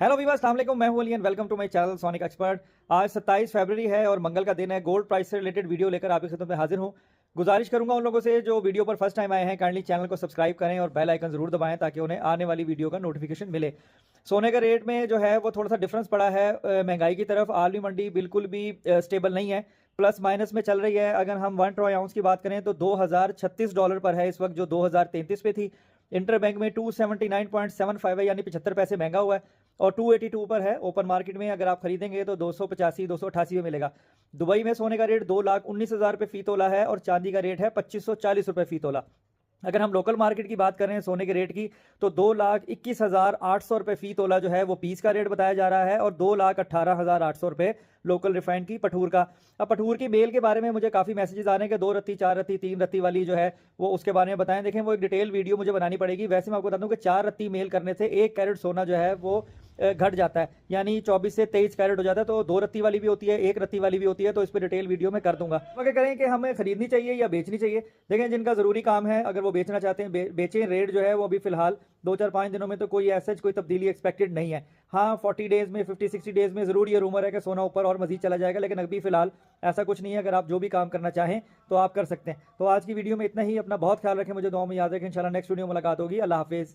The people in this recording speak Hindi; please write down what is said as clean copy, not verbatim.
हेलो वीवर्स, अस्सलाम वालेकुम। मैं हूं Ali and welcome to my channel sonic expert. आज 27 फरवरी है और मंगल का दिन है। गोल्ड प्राइस से रिलेटेड वीडियो लेकर आपकी खिदमत में हाजिर हूं। गुजारिश करूंगा उन लोगों से जो वीडियो पर फर्स्ट टाइम आए हैं, काइंडली चैनल को सब्सक्राइब करें और बेल आइकन जरूर दबाएं ताकि उन्हें आने वाली वीडियो का नोटिफिकेशन मिले। सोने का रेट में जो है वो थोड़ा सा डिफरेंस पड़ा है महंगाई की तरफ। आलमी मंडी बिल्कुल भी स्टेबल नहीं है, प्लस माइनस में चल रही है। अगर हम 1 ट्रॉय आउंस की बात करें तो $2036 पर है इस वक्त, जो 2033 पे थी। इंटर बैंक में 279.75 है, यानी 75 पैसे महंगा हुआ है। और 282 पर है ओपन मार्केट में। अगर आप खरीदेंगे तो 285 288 में मिलेगा। दुबई में सोने का रेट 2,19,000 रुपये फी तोला है और चांदी का रेट है 2540 रुपये फी तोला। अगर हम लोकल मार्केट की बात करें सोने के रेट की तो 2,21,800 रुपये फी तोला जो है वो पीस का रेट बताया जा रहा है और 2,18,800 रुपये लोकल रिफाइंड की पठूर का। अब पठूर की बेल के बारे में मुझे काफ़ी मैसेजेस आ रहे हैं कि 2 रत्ती 4 रत्ती 3 रत्ती वाली जो है वो उसके बारे में बताएं। देखें, वो एक डिटेल वीडियो मुझे बनानी पड़ेगी। वैसे मैं आपको बता दूं कि 4 रत्ती मेल करने से 1 कैरेट सोना जो है वो घट जाता है, यानी 24 से 23 कैरेट हो जाता है। तो 2 रत्ती वाली भी होती है, 1 रत्ती वाली भी होती है। तो इस पर डिटेल वीडियो में कर दूंगा। तो क्या करें कि हमें खरीदनी चाहिए या बेचनी चाहिए? देखें, जिनका ज़रूरी काम है अगर वो बेचना चाहते हैं बेचें। रेट जो है वो अभी फिलहाल 2-4-5 दिनों में तो कोई ऐसा कोई तब्दीली एक्सपेक्टेड नहीं है। हाँ, 40 डेज में 50-60 डेज में ज़रूर ये रूमर है कि सोना ऊपर और मजीद चला जाएगा, लेकिन अभी फिलहाल ऐसा कुछ नहीं है। अगर आप जो भी काम करना चाहें तो आप कर सकते हैं। तो आज की वीडियो में इतना ही। अपना बहुत ख्याल रखें, मुझे दुआ में याद रखें। इंशाल्लाह नेक्स्ट वीडियो मुलाकात होगी। अल्लाह हाफिज़।